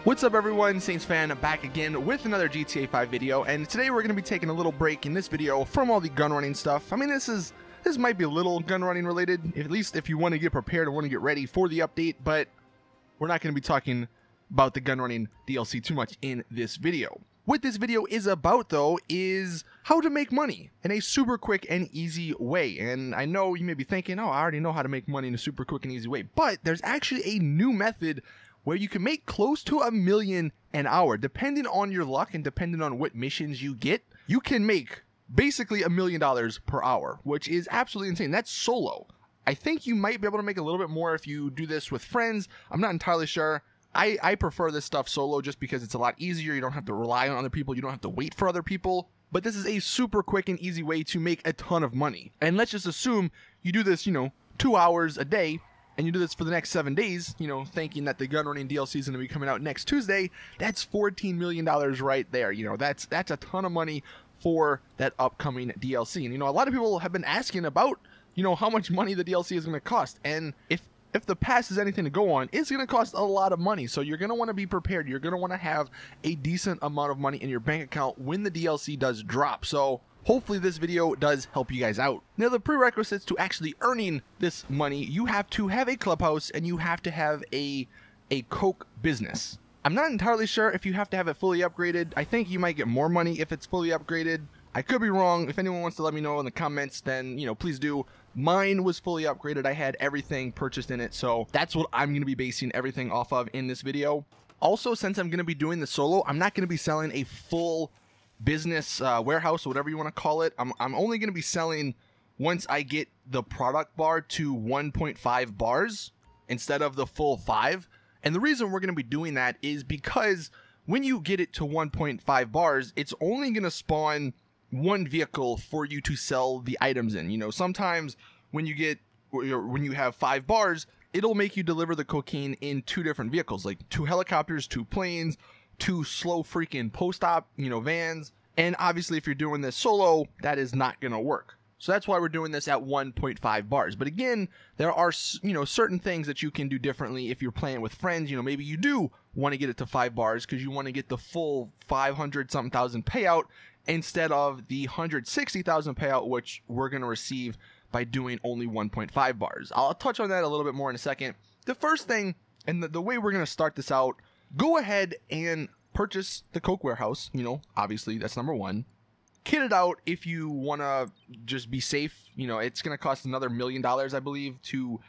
What's up everyone, Saintsfan back again with another GTA 5 video, and today we're going to be taking a little break in this video from all the gun running stuff. I mean, this might be a little gun running related, at least if you want to get prepared and want to get ready for the update, but we're not going to be talking about the gun running DLC too much in this video. What this video is about though is how to make money in a super quick and easy way. And I know you may be thinking, oh, I already know how to make money in a super quick and easy way, but there's actually a new method where you can make close to $1 million an hour. Depending on your luck and depending on what missions you get, you can make basically $1 million per hour, which is absolutely insane. That's solo. I think you might be able to make a little bit more if you do this with friends. I'm not entirely sure. I prefer this stuff solo just because it's a lot easier. You don't have to rely on other people. You don't have to wait for other people. But this is a super quick and easy way to make a ton of money. And let's just assume you do this, 2 hours a day, and you do this for the next 7 days, thinking that the gun running DLC is going to be coming out next Tuesday. That's $14 million right there. That's a ton of money for that upcoming DLC. And a lot of people have been asking about, how much money the DLC is going to cost. And if the pass is anything to go on, it's going to cost a lot of money. So you're going to want to be prepared. You're going to want to have a decent amount of money in your bank account when the DLC does drop. So hopefully this video does help you guys out. Now, the prerequisites to actually earning this money, you have to have a clubhouse and you have to have a Coke business. I'm not entirely sure if you have to have it fully upgraded. I think you might get more money if it's fully upgraded. I could be wrong. If anyone wants to let me know in the comments, then, please do. Mine was fully upgraded. I had everything purchased in it. So that's what I'm going to be basing everything off of in this video. Also, since I'm going to be doing the solo, I'm not going to be selling a full business warehouse, or whatever you want to call it. I'm only going to be selling once I get the product bar to 1.5 bars instead of the full 5. And the reason we're going to be doing that is because when you get it to 1.5 bars, it's only going to spawn one vehicle for you to sell the items in. Sometimes when you have 5 bars, it'll make you deliver the cocaine in 2 different vehicles, like 2 helicopters, 2 planes, 2 slow freaking post-op, vans. And obviously if you're doing this solo, that is not going to work. So that's why we're doing this at 1.5 bars. But again, there are, certain things that you can do differently if you're playing with friends. Maybe you do want to get it to 5 bars because you want to get the full 500-something thousand payout instead of the 160,000 payout, which we're going to receive by doing only 1.5 bars. I'll touch on that a little bit more in a second. The first thing, and the way we're going to start this out, go ahead and purchase the Coke warehouse. Obviously that's number 1. Kit it out if you want to just be safe. It's going to cost another $1 million, I believe, to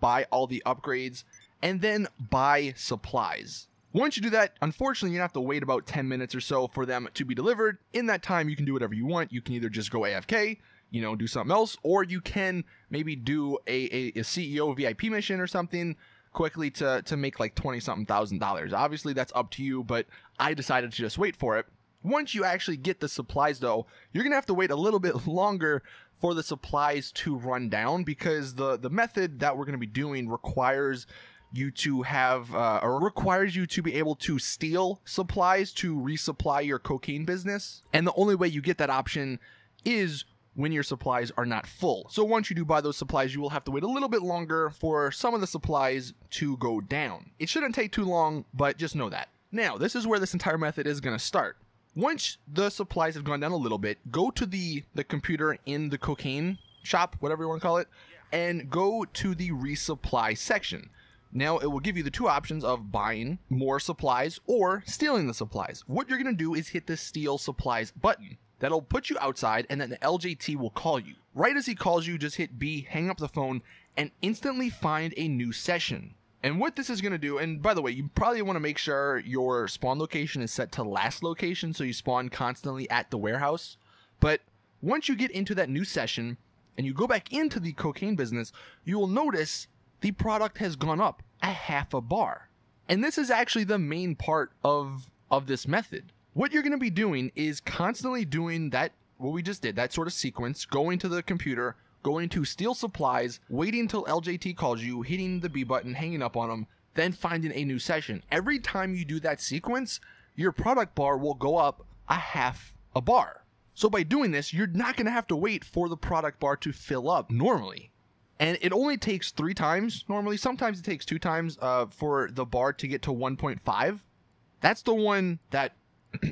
buy all the upgrades, and then buy supplies. Once you do that, unfortunately, you have to wait about 10 minutes or so for them to be delivered. In that time, you can do whatever you want. You can either just go AFK, do something else, or you can maybe do a CEO VIP mission or something quickly to make like $20-something thousand. Obviously, that's up to you, but I decided to just wait for it. Once you actually get the supplies, though, you're going to have to wait a little bit longer for the supplies to run down, because the method that we're going to be doing requires you to have requires you to be able to steal supplies to resupply your cocaine business. And the only way you get that option is when your supplies are not full. So once you do buy those supplies, you will have to wait a little bit longer for some of the supplies to go down. It shouldn't take too long, but just know that. Now, this is where this entire method is going to start. Once the supplies have gone down a little bit, go to the computer in the cocaine shop, whatever you want to call it, and go to the resupply section. Now, it will give you the 2 options of buying more supplies or stealing the supplies. What you're going to do is hit the steal supplies button. That'll put you outside, and then the LJT will call you. Right as he calls you, just hit B, hang up the phone, and instantly find a new session. And what this is going to do, and by the way, you probably want to make sure your spawn location is set to last location so you spawn constantly at the warehouse. But once you get into that new session and you go back into the cocaine business, you will notice the product has gone up a ½ bar. And this is actually the main part of this method. What you're going to be doing is constantly doing that, what we just did, that sort of sequence, going to the computer, going to steal supplies, waiting until LJT calls you, hitting the B button, hanging up on them, then finding a new session. Every time you do that sequence, your product bar will go up a ½ bar. So by doing this, you're not going to have to wait for the product bar to fill up normally. And it only takes 3 times normally. Sometimes it takes 2 times for the bar to get to 1.5. That's the one that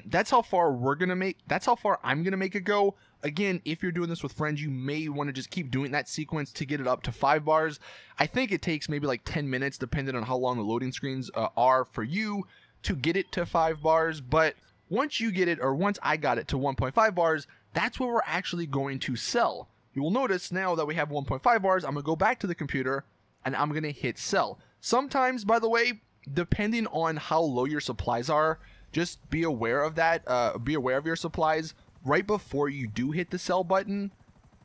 that's how far I'm gonna make it go. Again, if you're doing this with friends, you may want to just keep doing that sequence to get it up to 5 bars. I think it takes maybe like 10 minutes depending on how long the loading screens are for you to get it to 5 bars. But once you get it, or once I got it to 1.5 bars, that's what we're actually going to sell. You will notice now that we have 1.5 bars, I'm going to go back to the computer and I'm going to hit sell. Sometimes, by the way, depending on how low your supplies are, just be aware of that. Be aware of your supplies. Right before you do hit the sell button,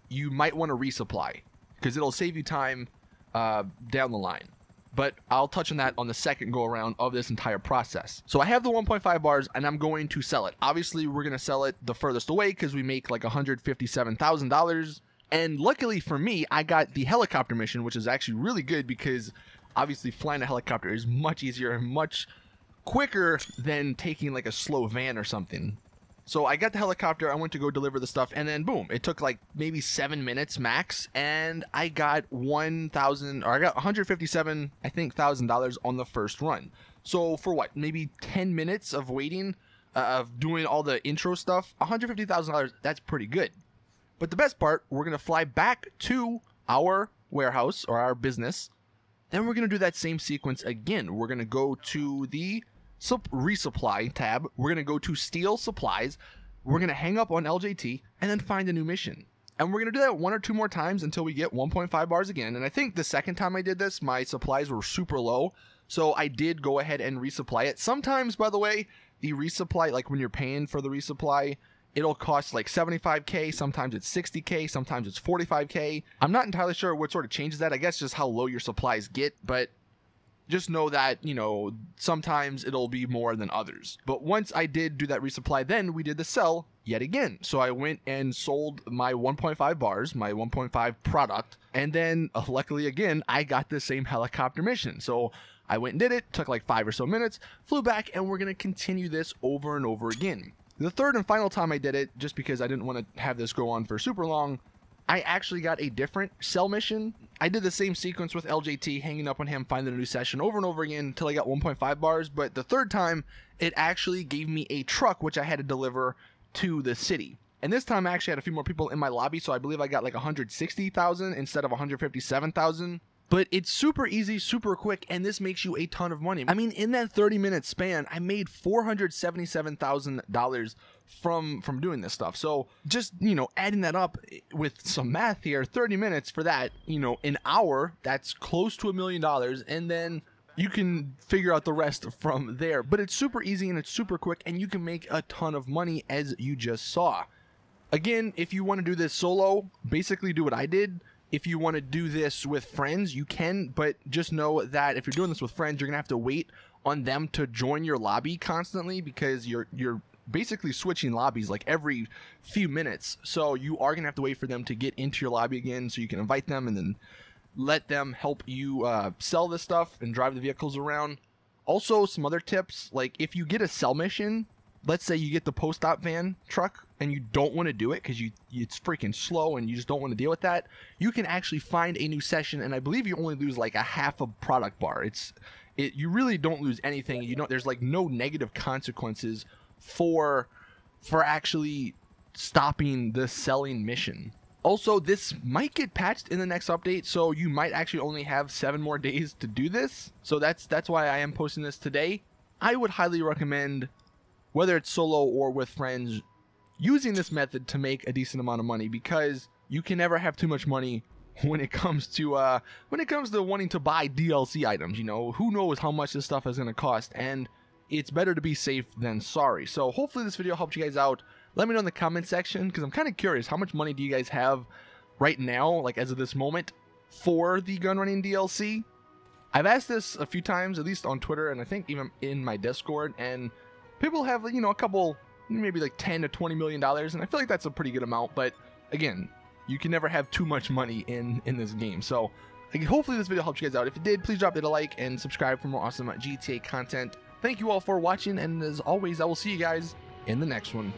you might want to resupply because it'll save you time down the line. But I'll touch on that on the second go around of this entire process. So I have the 1.5 bars and I'm going to sell it. Obviously, we're going to sell it the furthest away because we make like $157,000. And luckily for me, I got the helicopter mission, which is actually really good because obviously flying a helicopter is much easier and much quicker than taking like a slow van or something. So I got the helicopter, I went to go deliver the stuff, and then boom, it took like maybe 7 minutes max, and I got $157,000, I think, on the first run. So for what, maybe 10 minutes of waiting, of doing all the intro stuff, $150,000, that's pretty good. But the best part, we're going to fly back to our warehouse or our business. Then we're going to do that same sequence again. We're going to go to the resupply tab. We're going to go to steal supplies. We're going to hang up on LJT and then find a new mission. And we're going to do that 1 or 2 more times until we get 1.5 bars again. And I think the second time I did this, my supplies were super low. So I did go ahead and resupply it. Sometimes, by the way, the resupply, like when you're paying for the resupply, it'll cost like 75K, sometimes it's 60K, sometimes it's 45K. I'm not entirely sure what sort of changes that. I guess just how low your supplies get, but just know that, you know, sometimes it'll be more than others. But once I did do that resupply, then we did the sell yet again. So I went and sold my 1.5 bars, my 1.5 product, and then luckily again, I got the same helicopter mission. So I went and did it, took like 5 or so minutes, flew back, and we're going to continue this over and over again. The third and final time I did it, just because I didn't want to have this go on for super long, I actually got a different sell mission. I did the same sequence with LJT, hanging up on him, finding a new session over and over again until I got 1.5 bars. But the third time, it actually gave me a truck, which I had to deliver to the city. And this time I actually had a few more people in my lobby, so I believe I got like 160,000 instead of 157,000. But it's super easy, super quick, and this makes you a ton of money. I mean, in that 30-minute span, I made $477,000 from doing this stuff. So just, you know, adding that up with some math here, 30 minutes for that, you know, an hour, that's close to $1 million, and then you can figure out the rest from there. But it's super easy and it's super quick, and you can make a ton of money, as you just saw. Again, if you want to do this solo, basically do what I did. If you want to do this with friends, you can, but just know that if you're doing this with friends, you're going to have to wait on them to join your lobby constantly, because you're basically switching lobbies like every few minutes. So you are going to have to wait for them to get into your lobby again so you can invite them and then let them help you sell this stuff and drive the vehicles around. Also, some other tips, like if you get a sell mission, let's say you get the post-op van truck and you don't want to do it because it's freaking slow and you just don't want to deal with that, you can actually find a new session, and I believe you only lose like a half a product bar. You really don't lose anything. You don't. There's like no negative consequences for actually stopping the selling mission. Also, this might get patched in the next update, so you might actually only have 7 more days to do this. So that's why I am posting this today. I would highly recommend, whether it's solo or with friends, using this method to make a decent amount of money, because you can never have too much money when it comes to wanting to buy DLC items. You know, who knows how much this stuff is going to cost, and it's better to be safe than sorry. So hopefully this video helped you guys out. Let me know in the comment section, because I'm kind of curious, how much money do you guys have right now, like as of this moment, for the gun running DLC? I've asked this a few times, at least on Twitter, and I think even in my Discord, and people have, you know, a couple, maybe like $10 to $20 million, and I feel like that's a pretty good amount. But again, you can never have too much money in this game. So hopefully this video helped you guys out. If it did, please drop it a like and subscribe for more awesome GTA content. Thank you all for watching, and as always, I will see you guys in the next one.